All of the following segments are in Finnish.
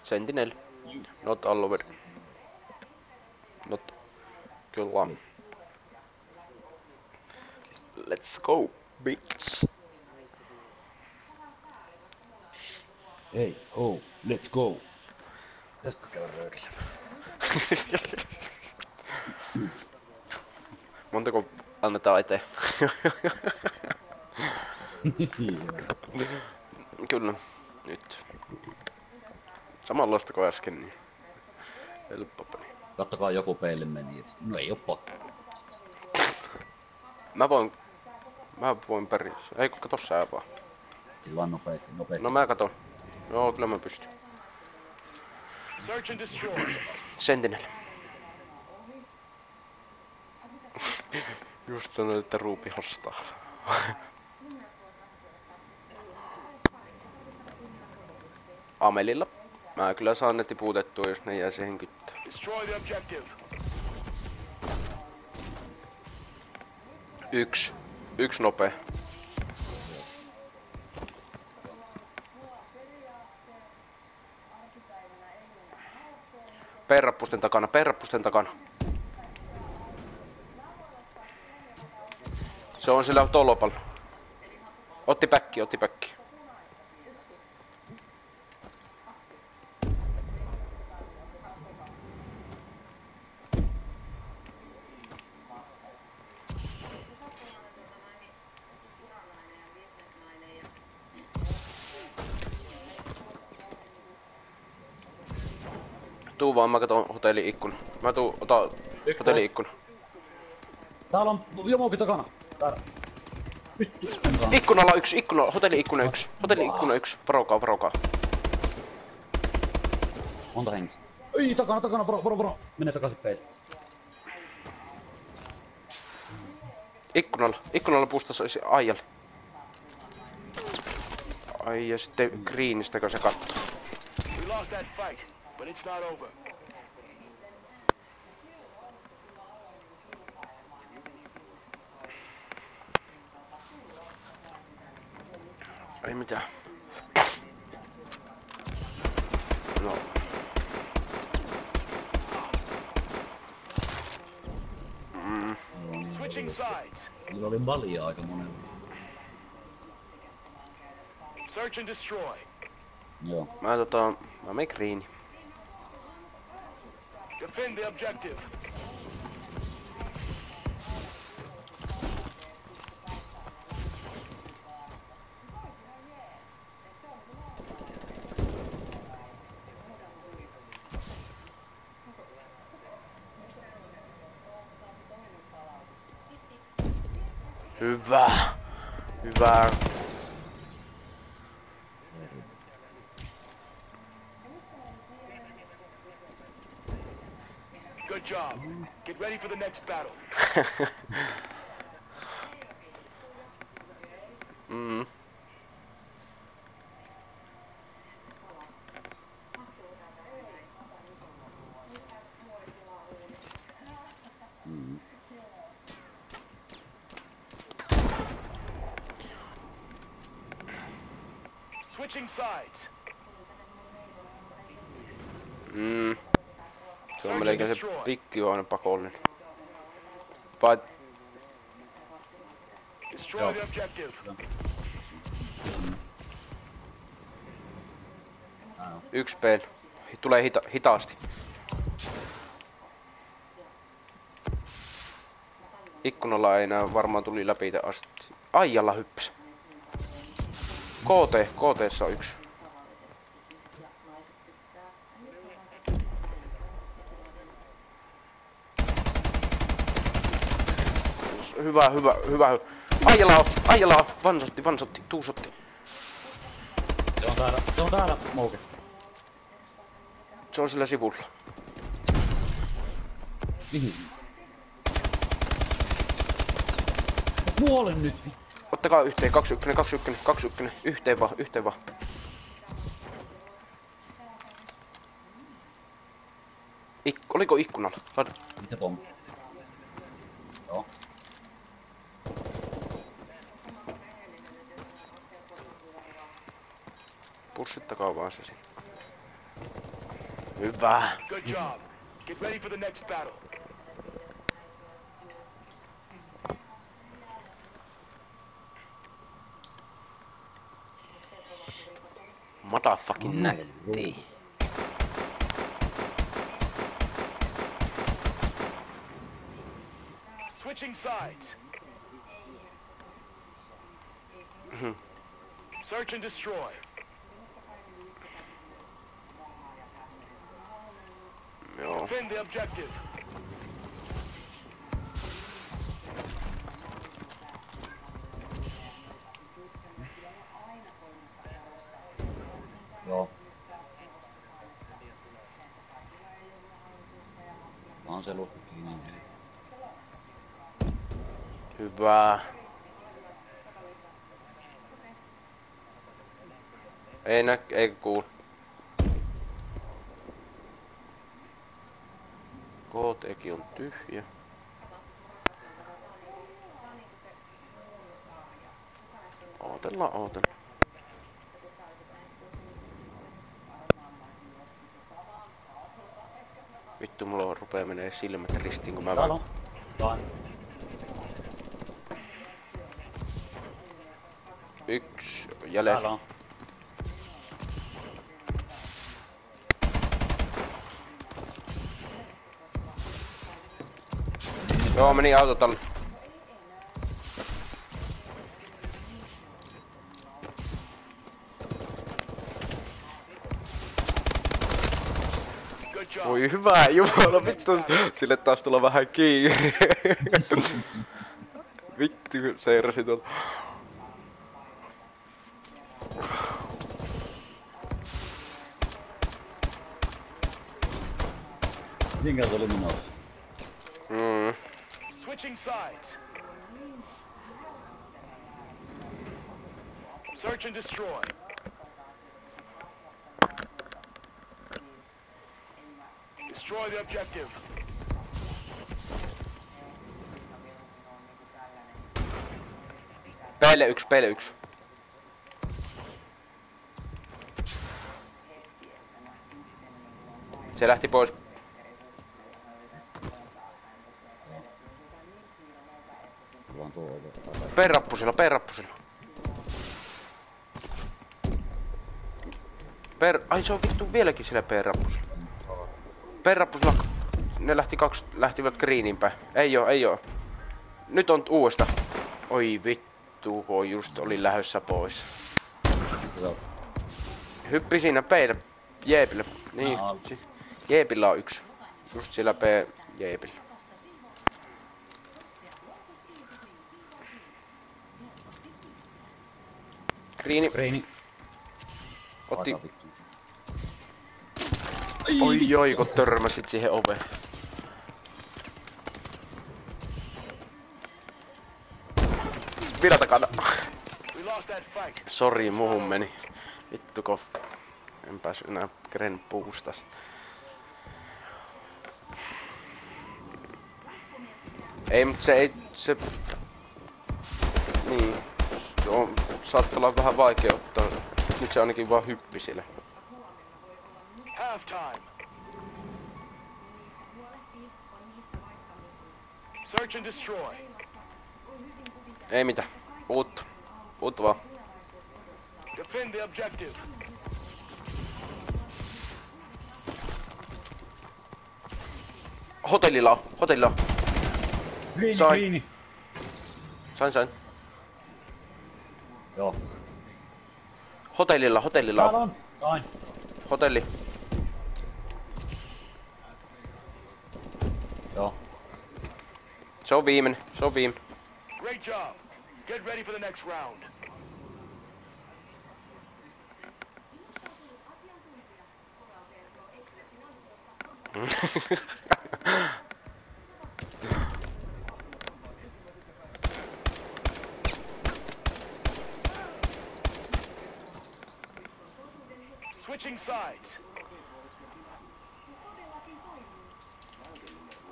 Sentinel. Not all over. Not. Kyllä. Let's go, bitch. Hey, ho, let's go. Pitäisikö käydä röökilemään? Montako annetaan eteen? Kyllä, nyt. Samanlaista kuin äsken, niin helppo peli. Kattokaa joku peille meni, et no ei oo pakko. Mä voin periaatteessa. Ei kun tossa ää vaan. Siis vaan nopeesti. No mä katon. Joo, kyllä mä pystyn. Search and destroy. Sentinel. Just sanoin, että ruupi hostaa. Amelilla. Mä kyllä saan ne tiputettua, jos ne jää siihen kyttään. Destroy the objective. Yksi nopea. Perrappusten takana. Se on sillä tolopalla. Otti päkki. Tuu vaan, mä katon hotelli-ikkuna. Mä otan hotelli-ikkuna. Täällä on jomokin takana. Täällä. Vittu. Ikkunalla yksi, hotelli-ikkuna yksi. Varokaa. Monta hengissä. Ei, takana, bro. Mene takaisin peille. Ikkunalla pustassa aijalle. Ai ja sitten greenistä se kattoo. We lost that fight, but it's not over. Ei mitään. No. Switching sides. Niillä oli malia aika monella. Search and destroy. Joo. Mä menen greeni. Defend the objective. Hyvä. Good job. Get ready for the next battle. Switching sides. Se on melkein se pikki on aina pakollinen. Vai Destroy the objective. yksi pel. Tulee hitaasti. Ikkunalla ei näy, varmaan tuli läpi asti. Aijalla hyppäsi. KT:ssa on yksi. Hyvä. Aijalla on. Vansotti, tuusotti. Se on täällä, Mouke. Se on sillä sivulla. Mihin? Kuolen nyt. Ottakaa yhteen, 2-1. Yhteen vaan. Oliko ikkunalla? Se pommi. Joo. Pussittakaa vaan se sinne. Hyvä. Good job. Get ready for the next battle. Motherfucking nätti. Switching sides. Search and destroy. Joo. Defend the objective. Joo. Mä oon selustakin niin. Hyvä. Ei kuulu. KTkin on tyhjä. Ootellaan. Vittu, mulla rupee menee silmät ristiin, kun mä Täällä on. Yksi jäljellä. Täällä on. Joo, meni autotalle. Good job. Voi hyvä jumala, vittu. Sille taas tulla vähän kiire. Vittu, seurasi tuolla. Minkä se oli minua? Switching sides. Search and destroy. Destroy the objective. Peile yksi. Se lähti pois. Vaan tuo Perrappusilla. Ai se on vittu vieläkin sillä perrappusilla. Perrappusilla ne lähtivät greeniin päin. Ei oo. Nyt on uudesta. Oi vittu, kun just oli lähdössä pois. se on. Hyppi siinä peillä. Jeepillä. Niin. Jeepillä on yksi. Just sillä jeepillä. Greeni. Otti. Oi, kun törmäsit siihen oveen. Pidä takana. Sori, muuhun meni. Vittu kun en päässyt enää keren puustas. Ei, mut se niin. Saattaa olla vähän vaikea ottaa. Nyt se ainakin vaan hyppi sille. Halftime. Search and destroy. Ei mitään. Uutta vaan. Defend the objective. Hotellilla on. Kliini. Sain. Joo. Hotellilla Täällä on. on. Sain. Hotelli. Joo. Se on viimeinen. Great job. Get ready for the next round. Switching sides.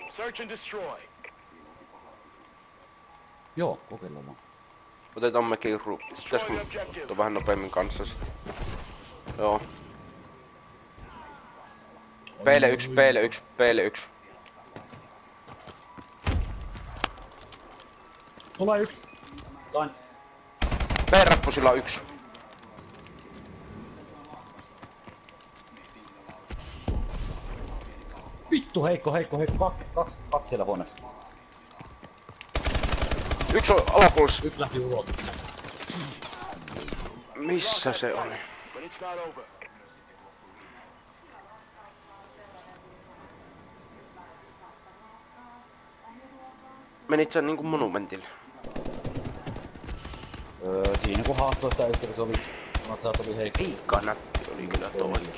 Search and destroy. Joo, kokeillaan vaan. Otetaan mekin pitäis ottaa vähän nopeammin kanssa sitten. Joo. PL1, PL1, PL1. Tulee yksi. Sain. P-rappusilla on 1. Vittu, heikko. Kaksi siellä huoneessa. 1 on alapuolessa. Yksi lähti ulos. Missä se oli? But it's not over. Menit sä niinku monumentille? Siinä kun haastoi sitä yhteydessä oli... Sanotaan, että oli heikko. Ei kannatti, oli kyllä toinen.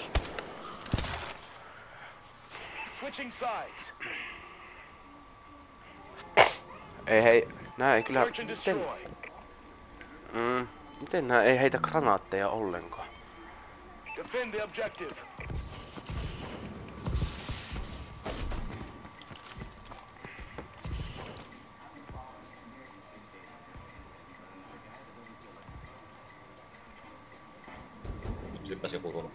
Switching sides. Ei hei, nää ei kyllä... Search and destroy. Miten nää ei heitä granaatteja ollenkaan? Defend the objective. Syppäs joku tuolla.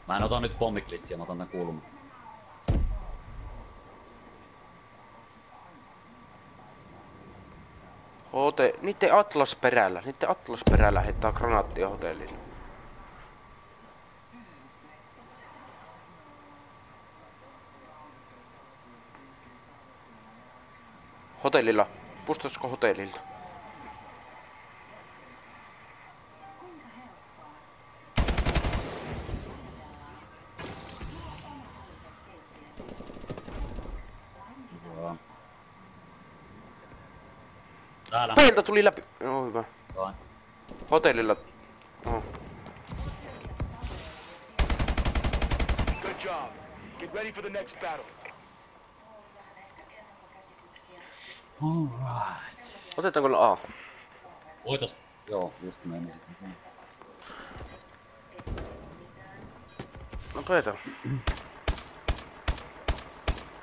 Mä en ota nyt pommiklitsiä, mä otan tän kulman. Niitten atlasperällä heittää granaattia hotellille. Hotellilla. Pustatko hotellilta? Joo. Täällä. Peiltä tuli läpi. Joo, hyvä. Sain. Hotellilla. Oh. Good job. Get ready for the next battle. Alright. Otetaanko A? Voitais... Joo, just meni sitten. No otetaan.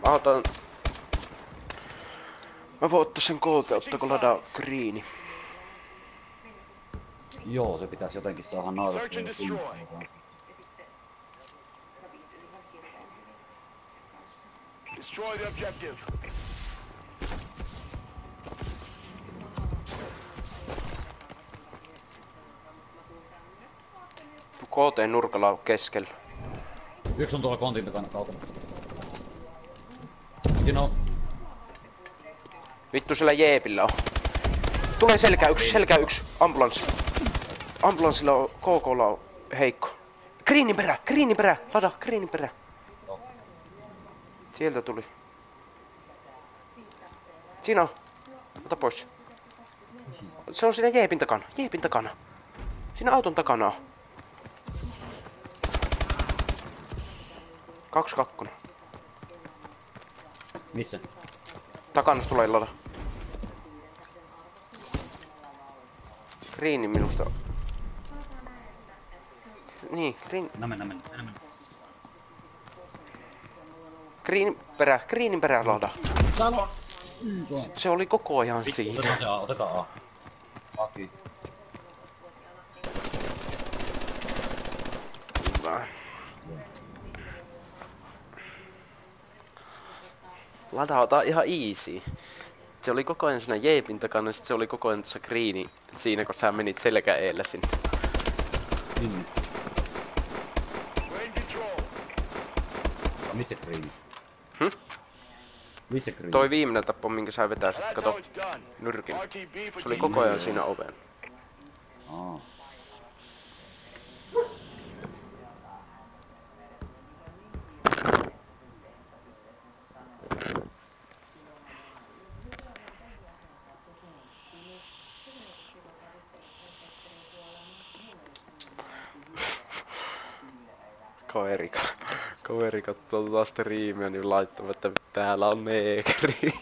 Mä otan... Mä voin ottaa sen KT, ottaako ladaa Greeni. Joo, se pitäisi jotenkin saada Search and destroy. Destroy the objective. KT nurkalla on keskellä. Yksi on tuolla kontin takana kaukana. Siinä on... Vittu sillä jeepillä on. Tulee selkää yksi, ambulanssi. Ambulanssilla on, KKlla on heikko. Greenin perä, lada, Greenin perä. Joo. Sieltä tuli. Siinä on. Ota pois. Se on siinä jeepin takana. Siinä auton takana on. 2-2. Missä? Takana tulee lada. Greeni minusta. Niin, green. Mennä. Greenin perä lada. Täällä on! Se oli koko ajan Vittu, siinä. otetaan se A, otetaan A. Aki. Hyvä. Ladata ihan easy. Se oli koko ajan siinä jeepin takana, sit se oli koko ajan tuossa Greeni siinä, kun sä menit selkä eellä sinne. Minne? We're in control. Missä Greeni? Missä Greeni? Toi viimeinen tappo, minkä sä vetää sit, That's how kato it's done. nyrkin. RTB for Se oli team koko ajan leader. siinä oven. Aa. Kaveri katsoo tuota striimiä, niin laittaa, että täällä on neekeri.